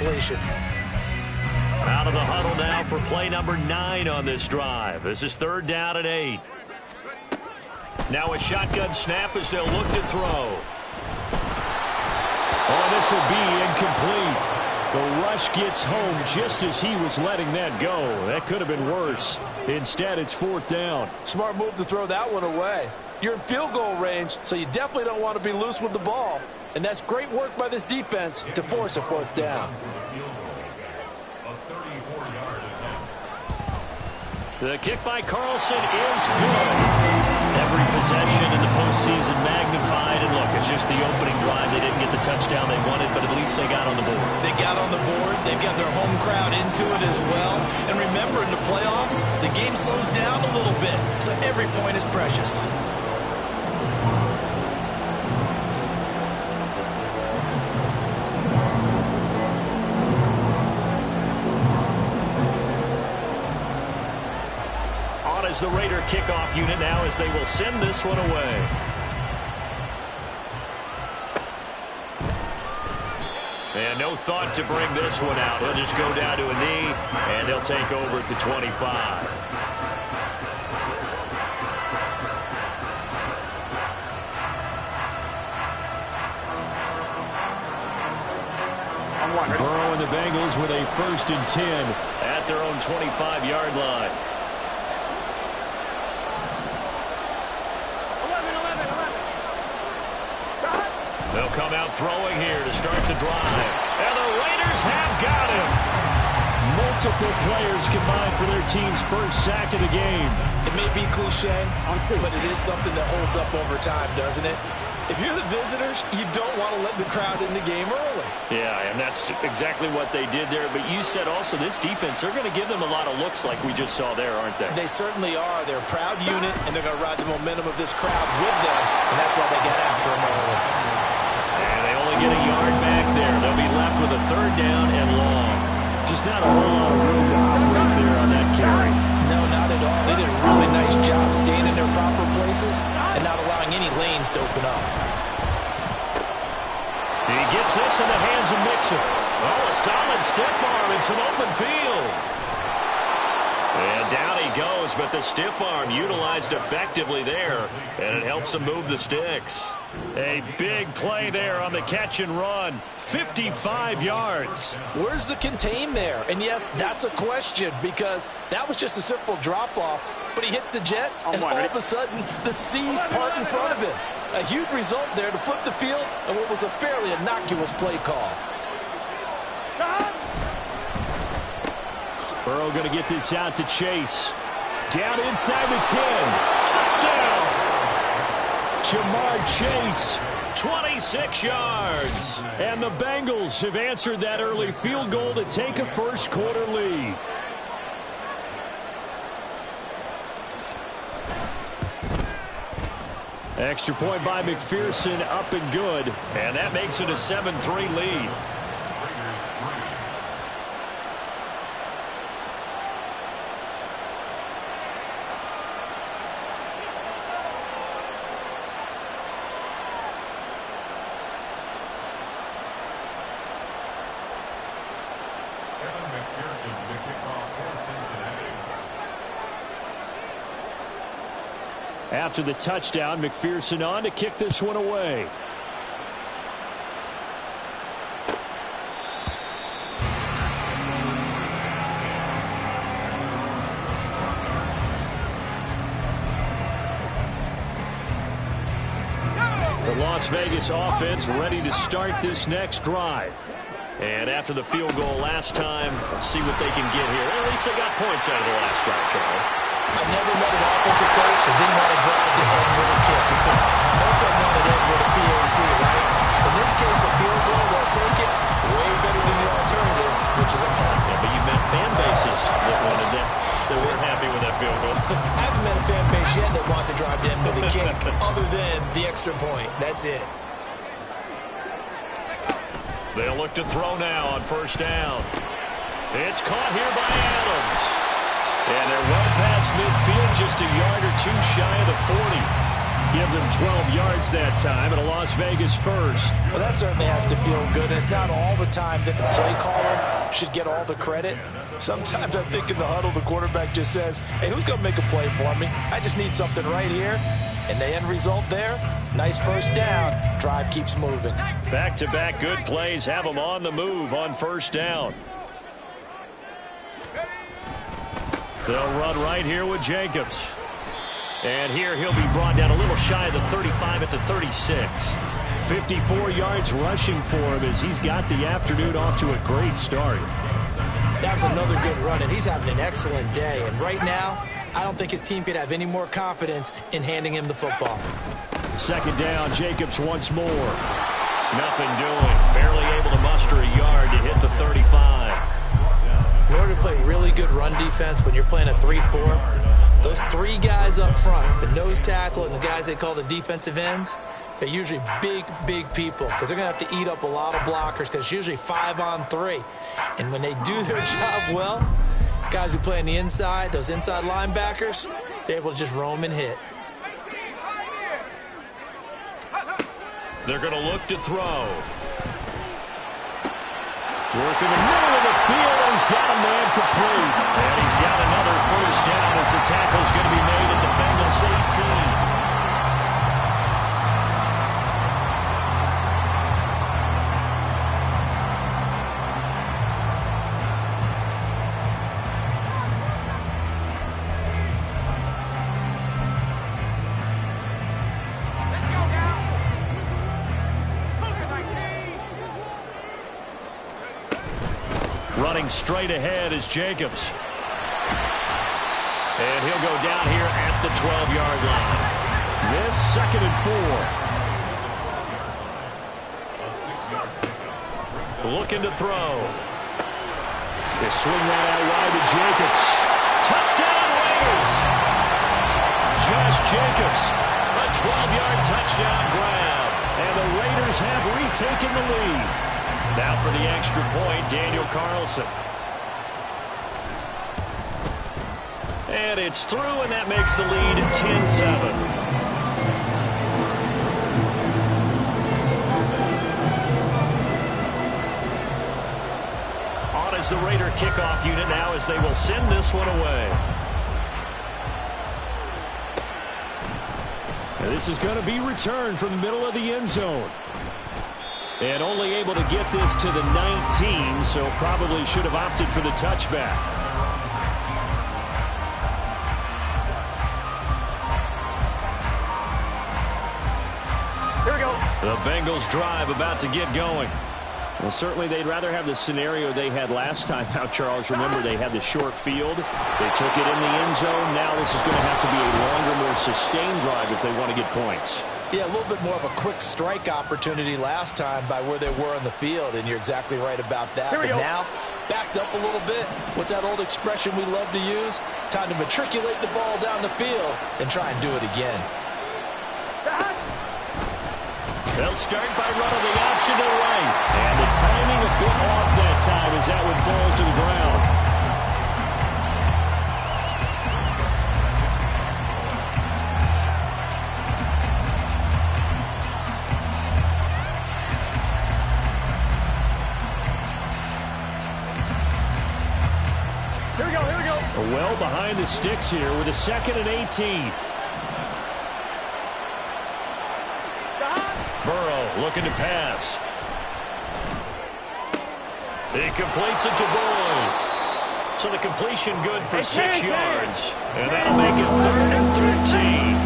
completion. Out of the huddle now for play number 9 on this drive. This is 3rd down and 8. Now a shotgun snap as they'll look to throw. Oh, this will be incomplete. The rush gets home just as he was letting that go. That could have been worse. Instead, it's 4th down. Smart move to throw that one away. You're in field goal range, so you definitely don't want to be loose with the ball. And that's great work by this defense to force a 4th down. The kick by Carlson is good. Every possession in the postseason magnified. And look, it's just the opening drive. They didn't get the touchdown they wanted, but at least they got on the board. They got on the board. They've got their home crowd into it as well. And remember, in the playoffs, the game slows down a little bit. So every point is precious. Is the Raider kickoff unit now as they will send this one away. And no thought to bring this one out. He'll just go down to a knee, and they'll take over at the 25. Burrow and the Bengals with a 1st and 10 at their own 25-yard line. They'll come out throwing here to start the drive. And the Raiders have got him. Multiple players combined for their team's first sack of the game. It may be cliche, but it is something that holds up over time, doesn't it? If you're the visitors, you don't want to let the crowd in the game early. Yeah, and that's exactly what they did there. But you said also this defense, they're going to give them a lot of looks like we just saw there, aren't they? They certainly are. They're a proud unit, and they're going to ride the momentum of this crowd with them, and that's why they got after them early. And they only get a yard back there. They'll be left with a 3rd down and long. Just not a whole lot of room to operate there on that carry. No, not at all. They did a really nice job staying in their proper places and not allowing any lanes to open up. He gets this in the hands of Mixon. Oh, a solid stiff arm. It's an open field. And down he goes, but the stiff arm utilized effectively there, and it helps him move the sticks. A big play there on the catch and run. 55 yards. Where's the contain there? And yes, that's a question because that was just a simple drop-off, but he hits the Jets, and all of a sudden, the seas part in front of him. A huge result there to flip the field and what was a fairly innocuous play call. Burrow going to get this out to Chase. Down inside the 10. Touchdown! Jamar Chase, 26 yards. And the Bengals have answered that early field goal to take a first-quarter lead. Extra point by McPherson, up and good. And that makes it a 7-3 lead. After the touchdown, McPherson on to kick this one away. The Las Vegas offense ready to start this next drive. And after the field goal last time, see what they can get here. At least they got points out of the last drive, Charles. I've never met an offensive coach that didn't want to drive to end with a kick. Most of them want to end with a PAT, right? In this case, a field goal, they'll take it way better than the alternative, which is a punt. Yeah, but you met fan bases that wanted that. They weren't happy with that field goal. I haven't met a fan base yet that wants to drive to end with a kick other than the extra point. That's it. They'll look to throw now on first down. It's caught here by Adams. And they're well past midfield, just a yard or two shy of the 40. give them 12 yards that time and a Las Vegas first. Well, that certainly has to feel good. It's not all the time that the play caller should get all the credit. Sometimes I think in the huddle, the quarterback just says, hey, who's going to make a play for me? I just need something right here. And the end result there, nice first down. Drive keeps moving. Back-to-back good plays have them on the move on first down. They'll run right here with Jacobs. And here he'll be brought down a little shy of the 35 at the 36. 54 yards rushing for him as he's got the afternoon off to a great start. That was another good run, and he's having an excellent day. And right now, I don't think his team could have any more confidence in handing him the football. Second down, Jacobs once more. Nothing doing. Barely able to muster a yard to hit the 35. In order to play really good run defense when you're playing a 3-4, those three guys up front, the nose tackle and the guys they call the defensive ends, they're usually big, big people because they're going to have to eat up a lot of blockers because it's usually 5-on-3. And when they do their job well, guys who play on the inside, those inside linebackers, they're able to just roam and hit. They're going to look to throw. Work in the middle of the field, and he's got a man complete. And he's got another first down as the tackle's going to be made at the Bengals 18. Running straight ahead is Jacobs. And he'll go down here at the 12-yard line. This 2nd and 4. Looking to throw. They swing that out wide to Jacobs. Touchdown Raiders! Josh Jacobs, a 12-yard touchdown grab. And the Raiders have retaken the lead. Now for the extra point, Daniel Carlson. And it's through, and that makes the lead 10-7. On as the Raider kickoff unit now as they will send this one away. And this is going to be returned from the middle of the end zone. And only able to get this to the 19, so probably should have opted for the touchback. Here we go. The Bengals drive about to get going. Well, certainly they'd rather have the scenario they had last time. Now, Charles, remember they had the short field. They took it in the end zone. Now this is going to have to be a longer, more sustained drive if they want to get points. Yeah, a little bit more of a quick strike opportunity last time by where they were on the field, and you're exactly right about that. But now, backed up a little bit. What's that old expression we love to use? Time to matriculate the ball down the field and try and do it again. They'll start by running the option to the right. And the timing a bit off that time as that one falls to the ground. Well behind the sticks here with a 2nd and 18. Burrow looking to pass. He completes it to Boyd. So the completion good for 6 yards. And that'll make it 3rd and 13.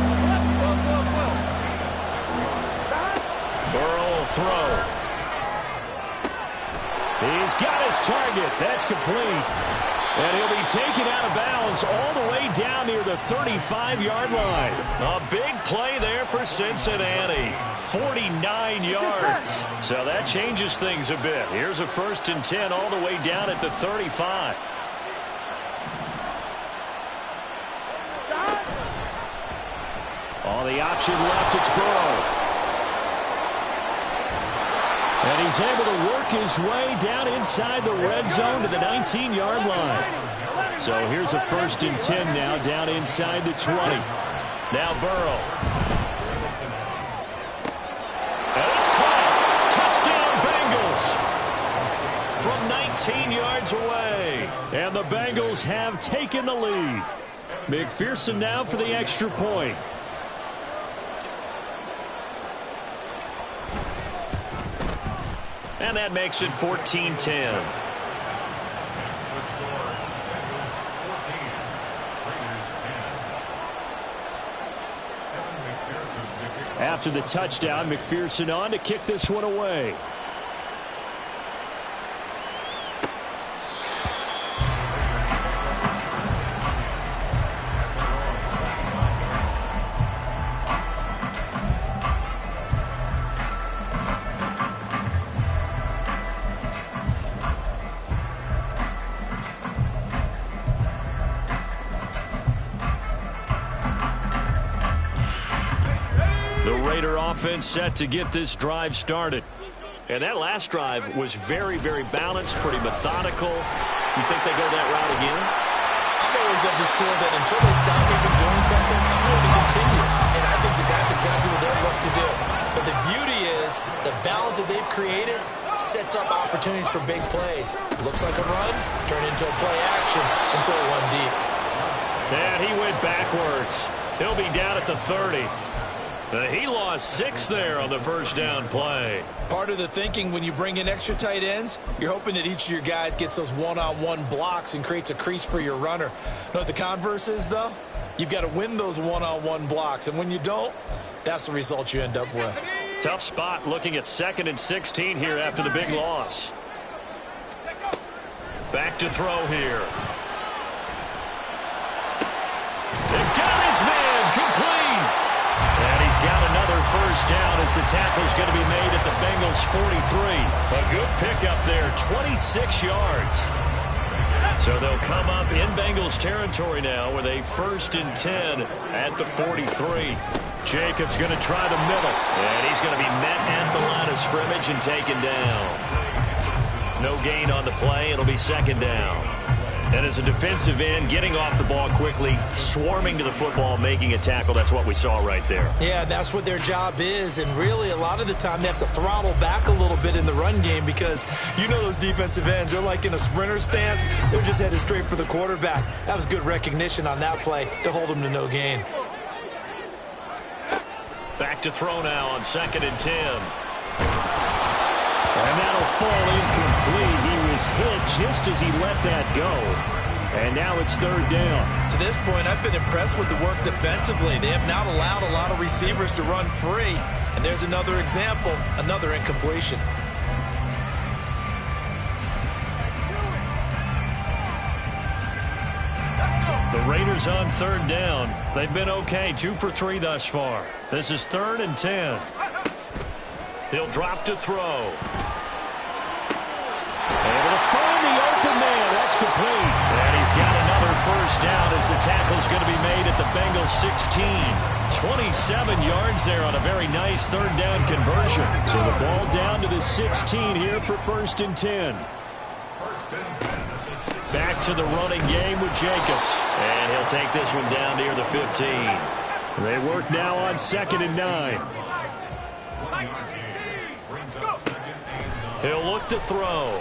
Burrow will throw. He's got his target. That's complete. And he'll be taken out of bounds all the way down near the 35-yard line. A big play there for Cincinnati. 49 yards. So that changes things a bit. Here's a 1st and 10 all the way down at the 35. On the option left, it's Burrow. And he's able to work his way down inside the red zone to the 19-yard line. So here's a 1st and 10 now down inside the 20. Now Burrow. 14 yards away. And the Bengals have taken the lead. McPherson now for the extra point. And that makes it 14-10. After the touchdown, McPherson on to kick this one away. Offense set to get this drive started. And that last drive was very, very balanced, pretty methodical. You think they go that route again? I'm always of the school that until they stop me from doing something, I'm going to continue. And I think that that's exactly what they'll look to do. But the beauty is the balance that they've created sets up opportunities for big plays. Looks like a run, turn into a play action, and throw one deep. And he went backwards. He'll be down at the 30. He lost 6 there on the first down play. Part of the thinking when you bring in extra tight ends, you're hoping that each of your guys gets those one-on-one blocks and creates a crease for your runner. You know what the converse is, though? You've got to win those one-on-one blocks, and when you don't, that's the result you end up with. Tough spot looking at 2nd and 16 here after the big loss. Back to throw here. They got his man complete. And he's got another first down as the tackle's going to be made at the Bengals 43. A good pickup there, 26 yards. So they'll come up in Bengals territory now with a 1st and 10 at the 43. Jacobs going to try the middle. And he's going to be met at the line of scrimmage and taken down. No gain on the play. It'll be 2nd down. And as a defensive end, getting off the ball quickly, swarming to the football, making a tackle, that's what we saw right there. Yeah, that's what their job is. And really, a lot of the time, they have to throttle back a little bit in the run game because you know those defensive ends, they're like in a sprinter stance. They're just headed straight for the quarterback. That was good recognition on that play to hold them to no gain. Back to throw now on 2nd and 10. And that'll fall incomplete. He was hit just as he let that go. And now it's 3rd down. To this point, I've been impressed with the work defensively. They have not allowed a lot of receivers to run free. And there's another example, another incompletion. The Raiders on 3rd down. They've been okay, 2 for 3 thus far. This is 3rd and 10. He'll drop to throw. Able to find the open man. That's complete. And he's got another first down as the tackle's going to be made at the Bengals 16. 27 yards there on a very nice 3rd down conversion. So the ball down to the 16 here for 1st and 10. Back to the running game with Jacobs. And he'll take this one down near the 15. They work now on 2nd and 9. He'll look to throw.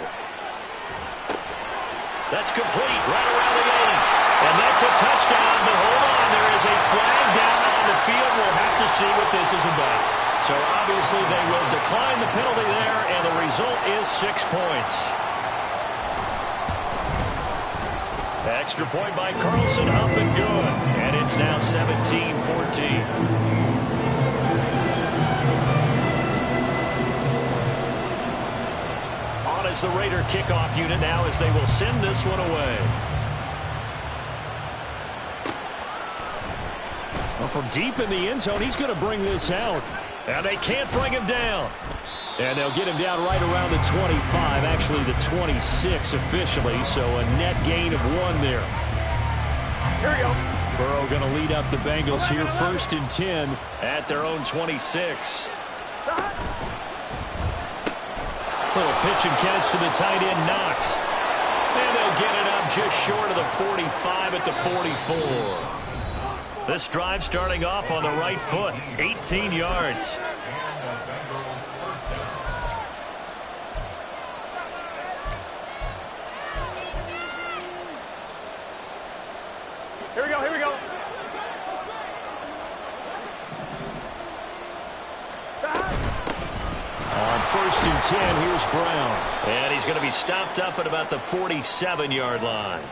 That's complete right around the 8. And that's a touchdown, but hold on. There is a flag down on the field. We'll have to see what this is about. So obviously they will decline the penalty there, and the result is 6 points. Extra point by Carlson, up and good. And it's now 17-14. As the Raider kickoff unit now as they will send this one away. Well, from deep in the end zone, he's going to bring this out. And they can't bring him down. And they'll get him down right around the 25, actually the 26 officially, so a net gain of 1 there. Here we go. Burrow going to lead up the Bengals here, 1st and 10 at their own 26. Little pitch and catch to the tight end, Knox. And they'll get it up just short of the 45 at the 44. This drive starting off on the right foot, 18 yards. Here we go, here we go. On 1st and 10, here's Brown. And he's going to be stopped up at about the 47-yard line.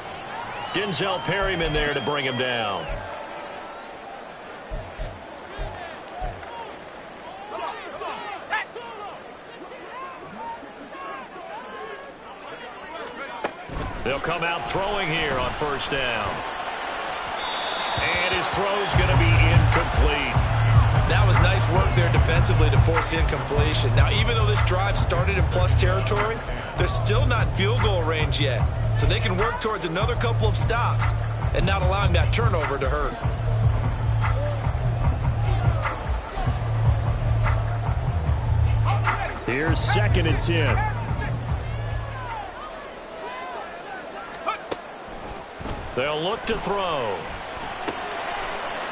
Denzel Perryman there to bring him down. They'll come out throwing here on 1st down. And his throw's going to be incomplete. That was nice work there defensively to force incompletion. Now, even though this drive started in plus territory, they're still not in field goal range yet. So they can work towards another couple of stops and not allowing that turnover to hurt. Here's 2nd and 10. They'll look to throw.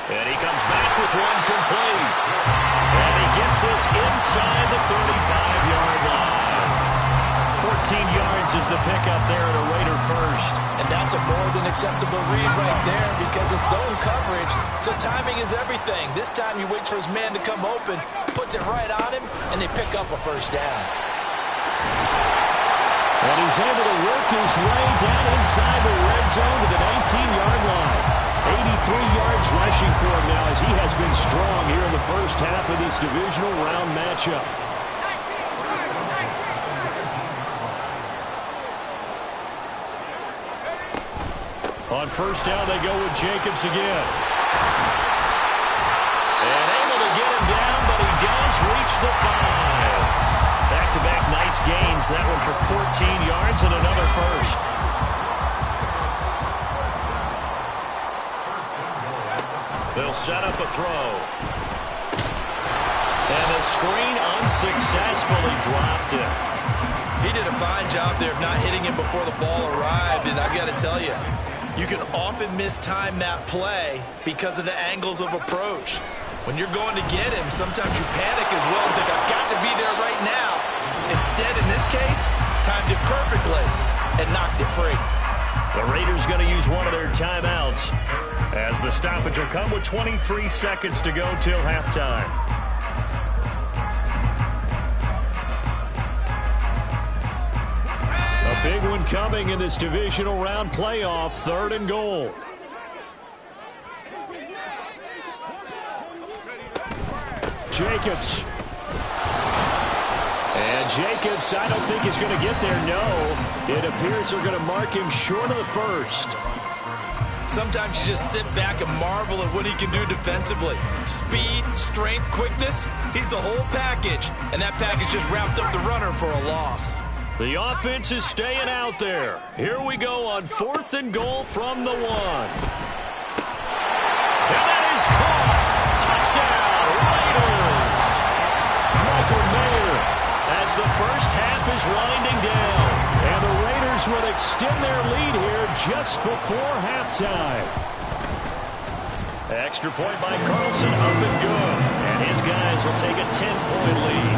And he comes back with one complete. And he gets this inside the 35-yard line. 14 yards is the pickup there at a Raider first. And that's a more than acceptable read right there because it's zone coverage, so timing is everything. This time he waits for his man to come open, puts it right on him, and they pick up a 1st down. And he's able to work his way down inside the red zone to the 19-yard line. 83 yards rushing for him now as he has been strong here in the first half of this divisional round matchup. On 1st down, they go with Jacobs again. And able to get him down, but he does reach the 5. Back-to-back nice gains. That one for 14 yards and another 1st. They'll set up a throw. And the screen unsuccessfully dropped him. He did a fine job there of not hitting him before the ball arrived, and I've got to tell you, you can often mistime that play because of the angles of approach. When you're going to get him, sometimes you panic as well and think, I've got to be there right now. Instead, in this case, timed it perfectly and knocked it free. The Raiders going to use one of their timeouts as the stoppage will come with 23 seconds to go till halftime. A big one coming in this divisional round playoff, 3rd and goal. Jacobs. And Jacobs, I don't think he's going to get there, no. It appears they're going to mark him short of the 1st. Sometimes you just sit back and marvel at what he can do defensively. Speed, strength, quickness, he's the whole package. And that package just wrapped up the runner for a loss. The offense is staying out there. Here we go on 4th and goal from the 1. And that is caught. Touchdown, Raiders. Michael Mayer as the first half is winding down. And the Raiders will extend their lead here just before halftime. Extra point by Carlson, up and good. And his guys will take a 10-point lead.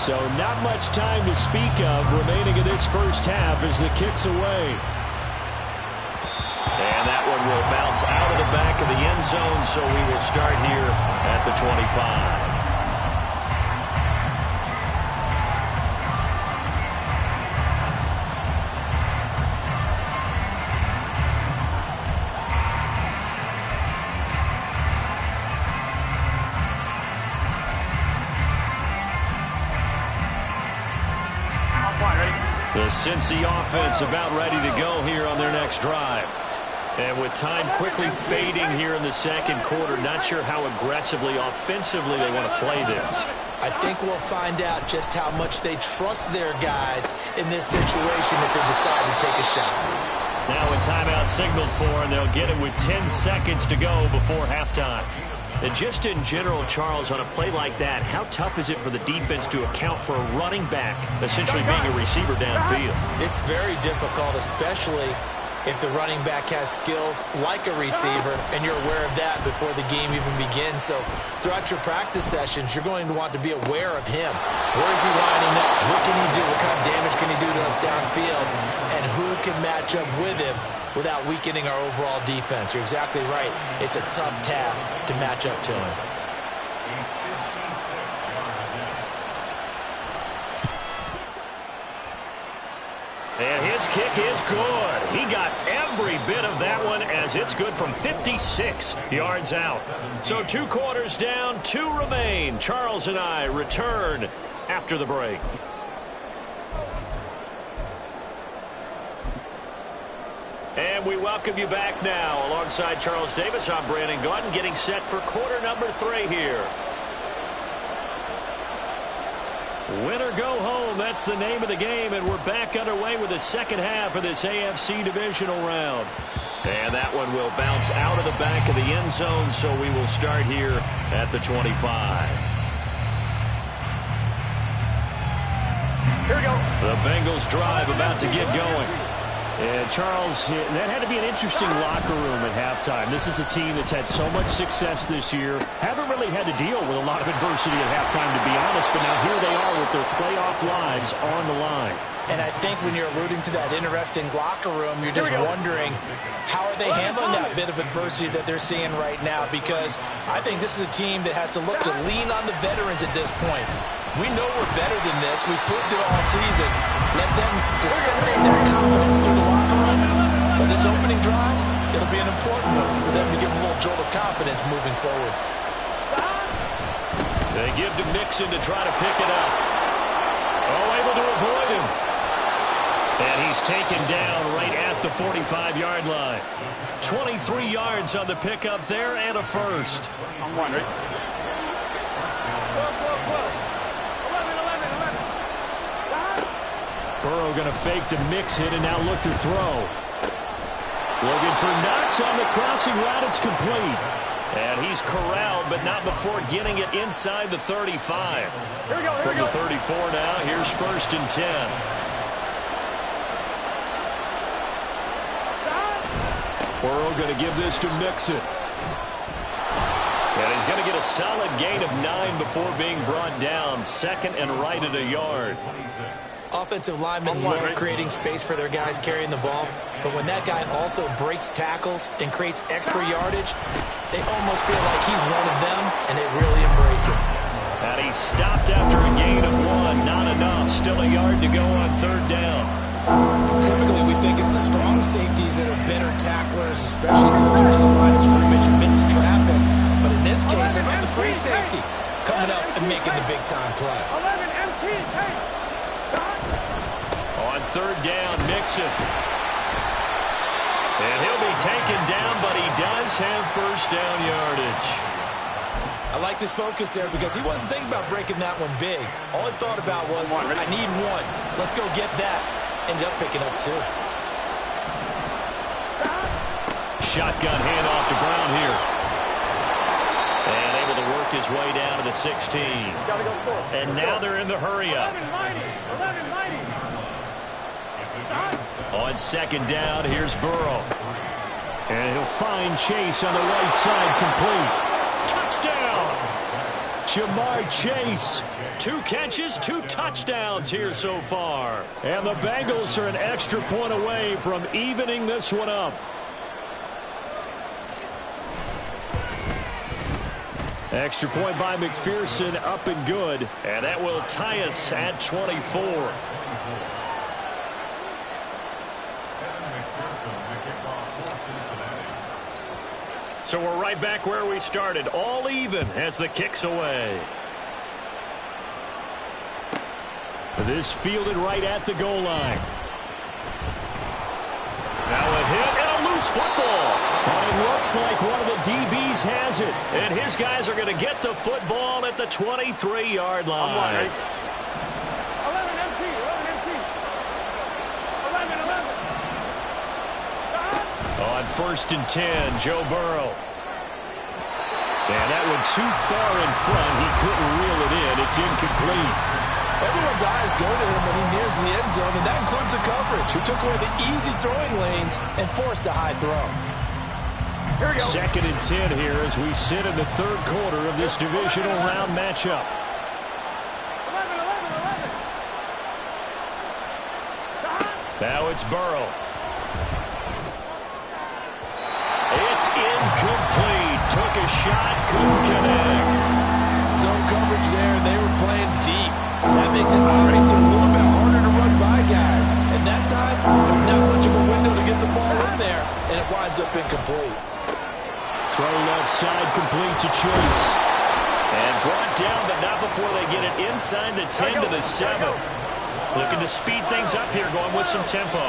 So not much time to speak of remaining in this first half as the kick's away. And that one will bounce out of the back of the end zone, so we will start here at the 25. The Cincy offense about ready to go here on their next drive. And with time quickly fading here in the second quarter, not sure how aggressively, offensively they want to play this. I think we'll find out just how much they trust their guys in this situation if they decide to take a shot. Now a timeout signaled for, and they'll get it with 10 seconds to go before halftime. And just in general, Charles, on a play like that, how tough is it for the defense to account for a running back essentially being a receiver downfield? It's very difficult, especially if the running back has skills like a receiver, and you're aware of that before the game even begins. So throughout your practice sessions, you're going to want to be aware of him. Where is he lining up? What can he do? What kind of damage can he do to us downfield? And who can match up with him without weakening our overall defense? You're exactly right. It's a tough task to match up to him. And his kick is good. He got every bit of that one as it's good from 56 yards out. So 2 quarters down, 2 remain. Charles and I return after the break. And we welcome you back now. Alongside Charles Davis, I'm Brandon Gaudin, getting set for quarter number 3 here. Win or go home, that's the name of the game, and we're back underway with the second half of this AFC divisional round. And that one will bounce out of the back of the end zone, so we will start here at the 25. Here we go. The Bengals drive about to get going. And Charles, that had to be an interesting locker room at halftime. This is a team that's had so much success this year. Haven't really had to deal with a lot of adversity at halftime, to be honest, but now here they are with their playoff lives on the line. And I think when you're alluding to that interesting locker room, you're just wondering how are they handling that bit of adversity that they're seeing right now, because I think this is a team that has to look to lean on the veterans at this point. We know we're better than this. We've proved it all season. Let them disseminate that confidence through the locker room. But this opening drive, it'll be an important one for them to give them a little jolt of confidence moving forward. They give to Mixon to try to pick it up. Oh, able to avoid him. And he's taken down right at the 45-yard line. 23 yards on the pickup there and a first. I'm wondering. Burrow going to fake to Mixon and now look to throw. Looking for Knox on the crossing route. It's complete. And he's corralled, but not before getting it inside the 35. Here we go, From the 34 now, here's 1st and 10. Burrow going to give this to Mixon. And he's going to get a solid gain of 9 before being brought down. 2nd and right at a yard. Offensive linemen love creating space for their guys carrying the ball, but when that guy also breaks tackles and creates extra yardage, they almost feel like he's one of them, and they really embrace him. And he stopped after a gain of 1. Not enough. Still a yard to go on 3rd down. Typically, we think it's the strong safeties that are better tacklers, especially closer to the line of scrimmage amidst traffic. But in this case, how about the free safety coming up and making the big-time play? 11 MT, hey. On 3rd down, Mixon. And he'll be taken down, but he does have 1st down yardage. I like his focus there because he wasn't thinking about breaking that one big. All he thought about was, I need 1. Let's go get that. Ended up picking up 2. Shotgun handoff to Brown here. And able to work his way down to the 16. And now they're in the hurry-up. 11-90. On 2nd down, here's Burrow. And he'll find Chase on the right side, complete. Touchdown! Jamar Chase. 2 catches, 2 touchdowns here so far. And the Bengals are an extra point away from evening this one up. Extra point by McPherson, up and good. And that will tie us at 24. So we're right back where we started, all even as the kick's away. This fielded right at the goal line. Now a hit and a loose football. But it looks like one of the DBs has it. And his guys are going to get the football at the 23-yard line. 11 MT, 11 MT. 11. On 1st and 10, Joe Burrow. And that one too far in front. He couldn't reel it in. It's incomplete. Everyone's eyes go to him when he nears the end zone, and that includes the coverage, who took away the easy throwing lanes and forced a high throw. Here we go. 2nd and 10 here as we sit in the third quarter of this divisional round matchup. 11. Now it's Burrow. It's incomplete. Took a shot, couldn't connect. Zone coverage there, and they were playing deep. That makes it obviously a little bit harder to run by guys. And that time, there's not much of a window to get the ball in there, and it winds up incomplete. Throw left side, complete to Chase. And brought down, but not before they get it inside the 10 to the 7. Looking to speed things up here, going with some tempo.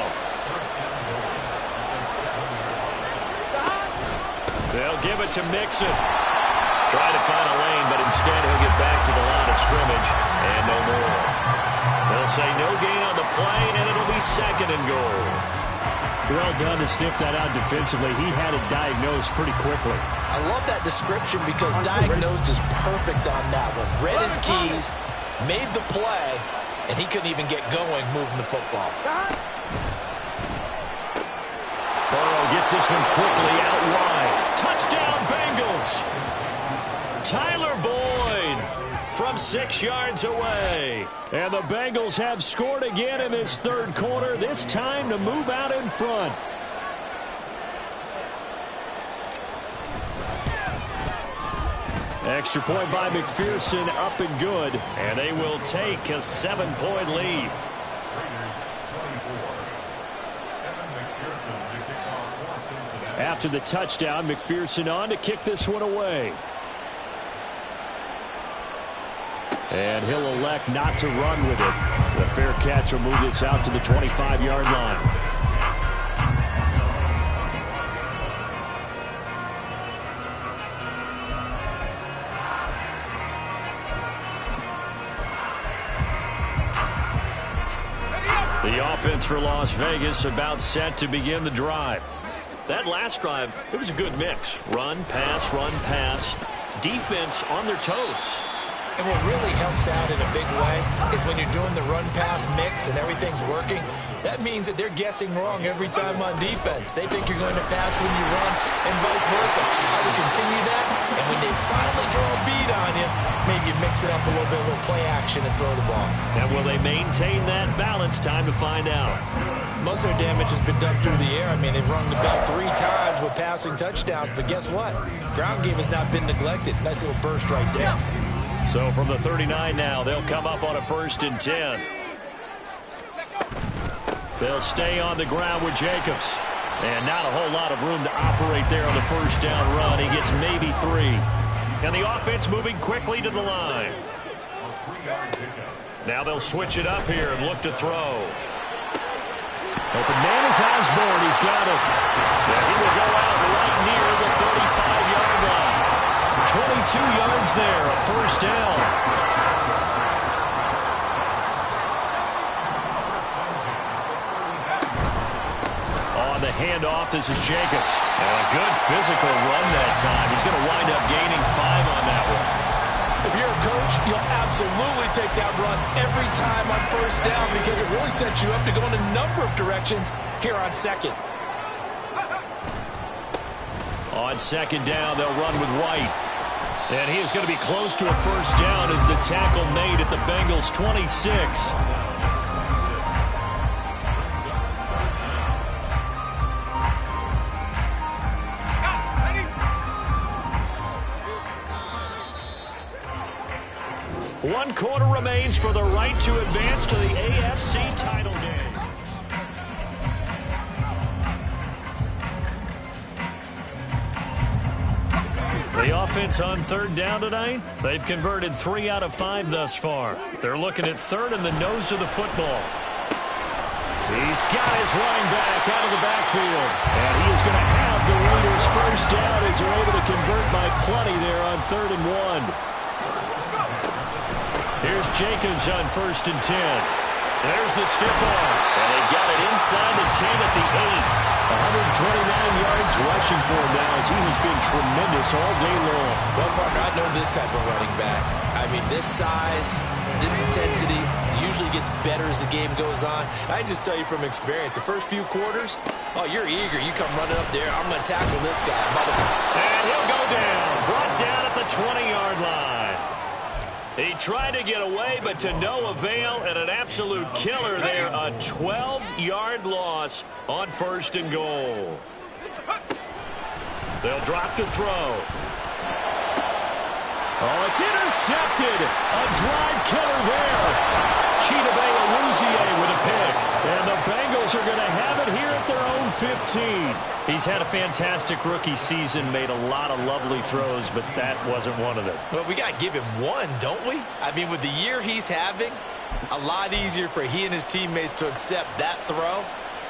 They'll give it to Mixon. Try to find a lane, but instead he'll get back to the line of scrimmage. And no more. They'll say no gain on the play, and it'll be 2nd and goal. Well done to sniff that out defensively. He had it diagnosed pretty quickly. I love that description because diagnosed is perfect on that one. Read his keys, made the play, and he couldn't even get going moving the football. Burrow gets this one quickly out wide. Touchdown, Bengals! Tyler Boyd from 6 yards away. And the Bengals have scored again in this third quarter, this time to move out in front. Extra point by McPherson, up and good. And they will take a 7-point lead. After the touchdown, McPherson on to kick this one away. And he'll elect not to run with it. The fair catch will move this out to the 25-yard line. The offense for Las Vegas about set to begin the drive. That last drive, it was a good mix. Run, pass, defense on their toes. And what really helps out in a big way is when you're doing the run-pass mix and everything's working, that means that they're guessing wrong every time on defense. They think you're going to pass when you run and vice versa. I would continue that, and when they finally draw a beat on you, maybe you mix it up a little bit, a little play action and throw the ball. And will they maintain that balance? Time to find out. Most of their damage has been done through the air. I mean, they've rung the bell 3 times with passing touchdowns, but guess what? Ground game has not been neglected. Nice little burst right there. So from the 39 now, they'll come up on a 1st and 10. They'll stay on the ground with Jacobs. And not a whole lot of room to operate there on the 1st down run. He gets maybe 3. And the offense moving quickly to the line. Now they'll switch it up here and look to throw. Open man is Osborne. He's got it. Yeah, he will go out right near the 35-yard line. 22 yards there, a 1st down. On the handoff, this is Jacobs. And a good physical run that time. He's going to wind up gaining 5 on that one. If you're a coach, you'll absolutely take that run every time on 1st down because it really sets you up to go in a number of directions here on 2nd. On 2nd down, they'll run with White. And he is going to be close to a 1st down as the tackle made at the Bengals' 26. One quarter remains for the right to advance to the AFC title game. The offense on 3rd down tonight, they've converted 3 out of 5 thus far. They're looking at 3rd in the nose of the football. He's got his running back out of the backfield. And he is going to have the Raiders' 1st down as they're able to convert by plenty there on 3rd and 1. Here's Jacobs on 1st and 10. There's the stiff arm. And they've got it inside the 10 at the 8. 129 yards rushing for him now as he has been tremendous all day long. Well, partner, I know this type of running back. I mean, this size, this intensity, gets better as the game goes on. I just tell you from experience, the first few quarters, oh, you're eager. You come running up there. I'm going to tackle this guy. And he'll go down. Brought down at the 20-yard line. He tried to get away, but to no avail, and an absolute killer there. A 12-yard loss on 1st and goal. They'll drop to throw. Oh, it's intercepted. A drive killer there. Chidobe Awuzie with a pick. And the Bengals are going to have it here at their own 15. He's had a fantastic rookie season, made a lot of lovely throws, but that wasn't one of them. Well, we got to give him one, don't we? I mean, with the year he's having, a lot easier for he and his teammates to accept that throw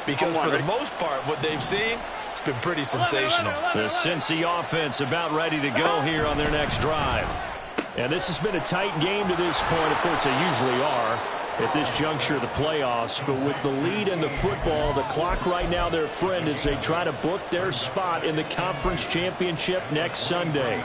because for the most part, what they've seen, it's been pretty sensational. The Cincy offense about ready to go here on their next drive. And this has been a tight game to this point. Of course, they usually are at this juncture of the playoffs. But with the lead in the football, the clock right now their friend as they try to book their spot in the conference championship next Sunday.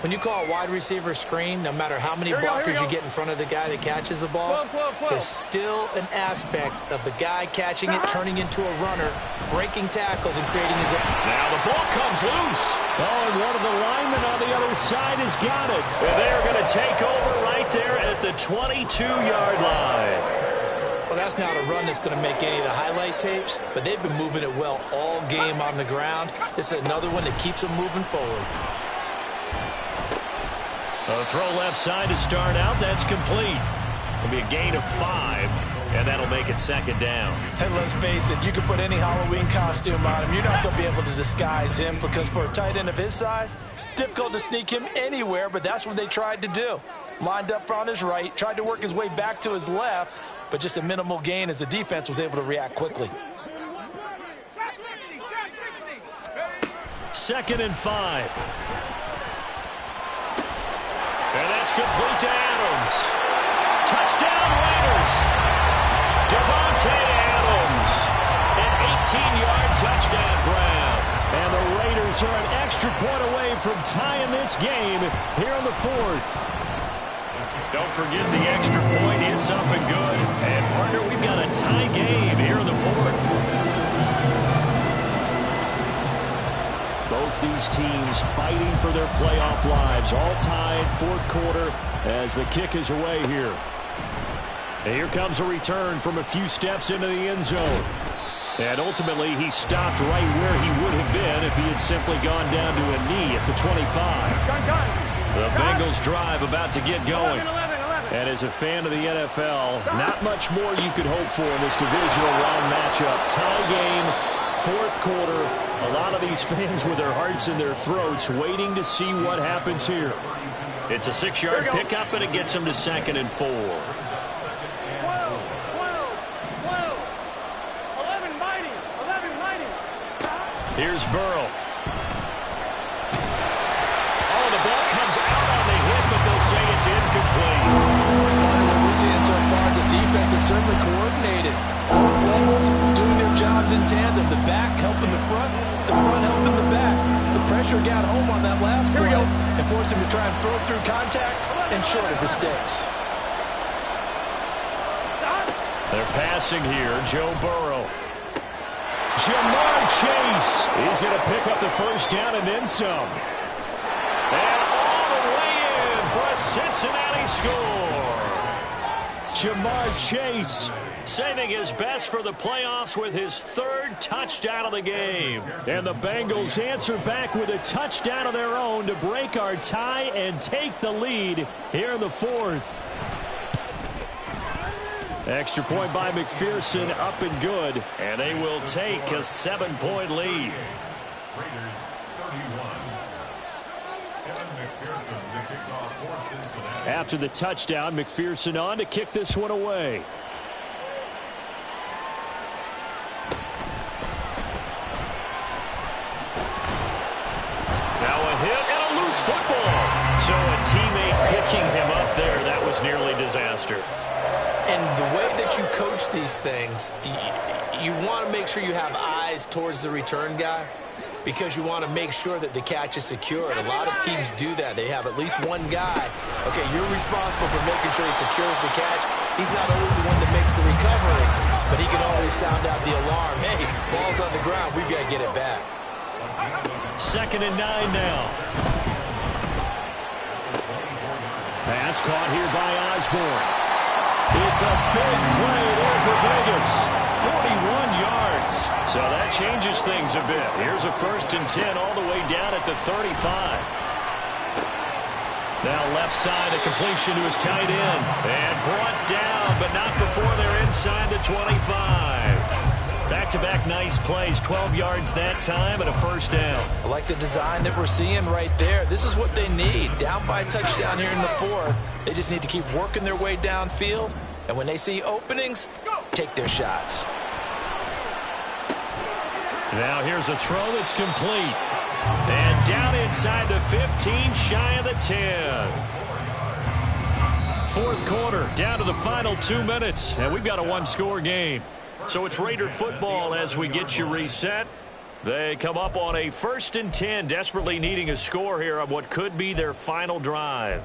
When you call a wide receiver screen, no matter how many blockers you get in front of the guy that catches the ball, there's still an aspect of the guy catching it, turning into a runner, breaking tackles, and creating his own. Now the ball comes loose. Oh, and one of the linemen on the other side has got it. And they're going to take over right there at the 22-yard line. Well, that's not a run that's going to make any of the highlight tapes, but they've been moving it well all game on the ground. This is another one that keeps them moving forward. A throw left side to start out. That's complete. It'll be a gain of 5, and that'll make it 2nd down. And let's face it, you can put any Halloween costume on him. You're not going to be able to disguise him because for a tight end of his size, difficult to sneak him anywhere, but that's what they tried to do. Lined up on his right, tried to work his way back to his left, but just a minimal gain as the defense was able to react quickly. 2nd and 5. And that's complete to Adams. Touchdown Raiders. Davante Adams. An 18-yard touchdown grab. And the Raiders are an extra point away from tying this game here in the 4th. Don't forget the extra point. It's up and good. And, partner, we've got a tie game here in the 4th. Both these teams fighting for their playoff lives. All tied, 4th quarter as the kick is away here. And here comes a return from a few steps into the end zone. And ultimately, he stopped right where he would have been if he had simply gone down to a knee at the 25. The Bengals drive about to get going. And as a fan of the NFL, not much more you could hope for in this divisional round matchup. Tie game. 4th quarter, a lot of these fans with their hearts in their throats waiting to see what happens here. It's a 6-yard pickup, and it gets them to 2nd and 4. 12, 11 mighty. Here's Burrow. Oh, the ball comes out on the hit, but they'll say it's incomplete. What we're seeing so far is the defense is certainly coordinated. Both levels doing their jobs in tandem. The back helping the front helping the back. The pressure got home on that last play and forced him to try and throw through contact and short of the sticks. They're passing here. Joe Burrow. Jamar Chase. He's going to pick up the 1st down and then some. And all the way in for a Cincinnati score. Jamar Chase saving his best for the playoffs with his 3rd touchdown of the game. And the Bengals answer back with a touchdown of their own to break our tie and take the lead here in the 4th. Extra point by McPherson, up and good. And they will take a 7-point lead. After the touchdown, McPherson on to kick this one away. Now a hit and a loose football. So a teammate picking him up there, that was nearly disaster. And the way that you coach these things, you want to make sure you have eyes towards the return guy because you want to make sure that the catch is secured. A lot of teams do that. They have at least one guy. Okay, you're responsible for making sure he secures the catch. He's not always the one that makes recovery, but he can always sound out the alarm. Hey, ball's on the ground. We've got to get it back. 2nd and 9 now. Pass caught here by Osborne. It's a big play there for Vegas. 41 yards. So that changes things a bit. Here's a 1st and 10 all the way down at the 35. Now left side, a completion to his tight end. And brought down, but not before they're inside the 25. Back-to-back nice plays, 12 yards that time and a 1st down. I like the design that we're seeing right there. This is what they need. Down by a touchdown here in the 4th. They just need to keep working their way downfield. And when they see openings, take their shots. Now here's a throw that's complete. And down inside the 15, shy of the 10. 4th quarter, down to the final 2 minutes. And we've got a one-score game. So it's Raider football as we get you reset. They come up on a 1st and 10, desperately needing a score here on what could be their final drive.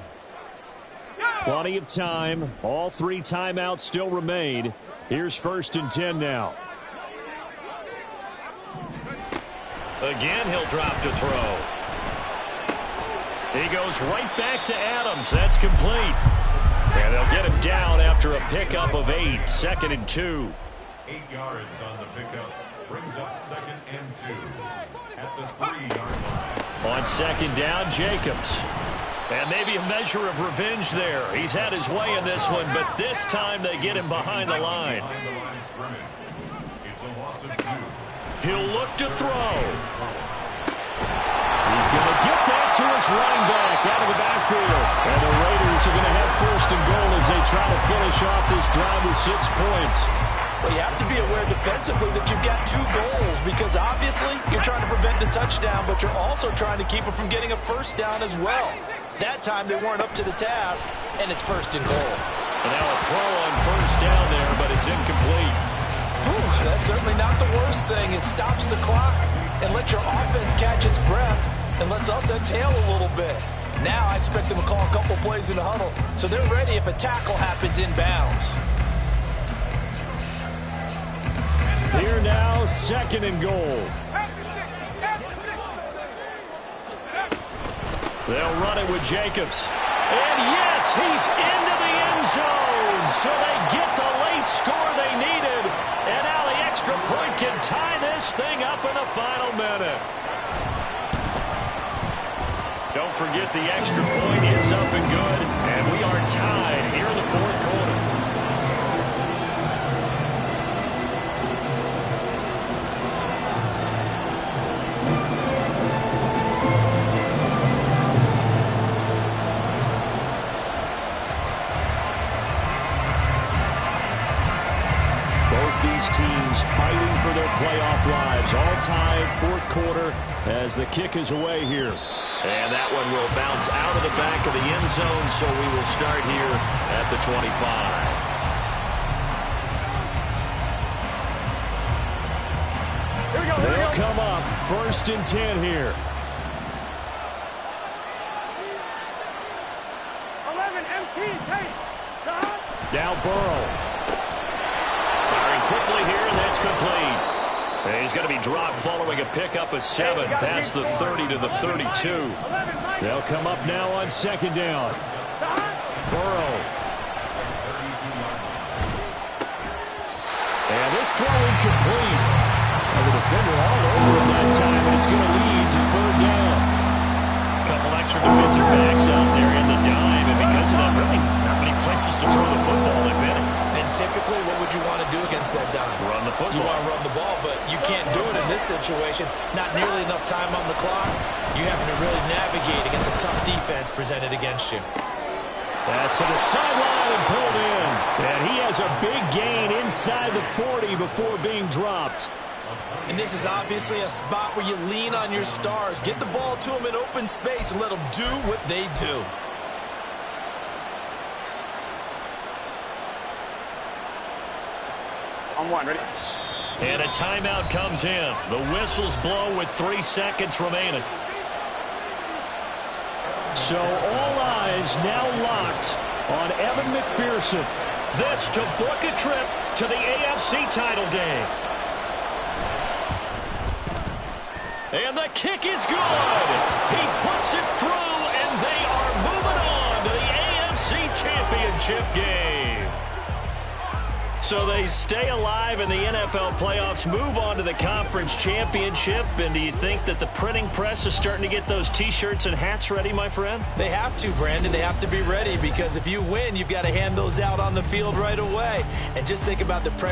Plenty of time. All 3 timeouts still remain. Here's 1st and 10 now. Again, he'll drop to throw. He goes right back to Adams. That's complete. And they'll get him down after a pickup of 8. 2nd and 2. 8 yards on the pickup. Brings up 2nd and 2 at the 3-yard line. On 2nd down, Jacobs. And maybe a measure of revenge there. He's had his way in this one, but this time they get him behind the line. It's a loss of 2. He'll look to throw. He's going to get that to his running back out of the backfield. And the Raiders are going to have 1st and goal as they try to finish off this drive with 6 points. Well, you have to be aware defensively that you've got 2 goals because obviously you're trying to prevent the touchdown, but you're also trying to keep them from getting a 1st down as well. That time they weren't up to the task, and it's 1st and goal. And now a throw on 1st down there, but it's incomplete. Whew, that's certainly not the worst thing. It stops the clock and lets your offense catch its breath and lets us exhale a little bit. Now I expect them to call a couple plays in the huddle so they're ready if a tackle happens inbounds. Here now, 2nd and goal. They'll run it with Jacobs. And yes, he's into the end zone. So they get the late score they needed. And now the extra point can tie this thing up in the final minute. Don't forget the extra point. It's up and good. And we are tied here in the 4th quarter. These teams fighting for their playoff lives. All tied, 4th quarter as the kick is away here. And that one will bounce out of the back of the end zone, so we will start here at the 25. Here we go. They'll come up 1st and 10 here. 11 MT tape. Now Burrow. Firing quickly here, and that's complete. And he's going to be dropped following a pickup of 7 past the 30 to the 32. They'll come up now on 2nd down. Burrow. And this throw incomplete. And the defender all over him that time, and it's going to lead to 3rd down. A couple extra defensive backs out there in the dime, and because of that, really not many places to throw the football, if any. And typically, what would you want to do against that dime? Run the football. You want to run the ball, but you can't do it in this situation. Not nearly enough time on the clock. You having to really navigate against a tough defense presented against you. Pass to the sideline and pulled in. And he has a big gain inside the 40 before being dropped. And this is obviously a spot where you lean on your stars. Get the ball to them in open space and let them do what they do. On 1, ready? And a timeout comes in. The whistles blow with 3 seconds remaining. So all eyes now locked on Evan McPherson. this to book a trip to the AFC title game. And the kick is good. He puts it through, and they are moving on to the AFC Championship game. So they stay alive in the NFL playoffs, move on to the conference championship. And do you think that the printing press is starting to get those T-shirts and hats ready, my friend? They have to, Brandon. They have to be ready because if you win, you've got to hand those out on the field right away. And just think about the pressure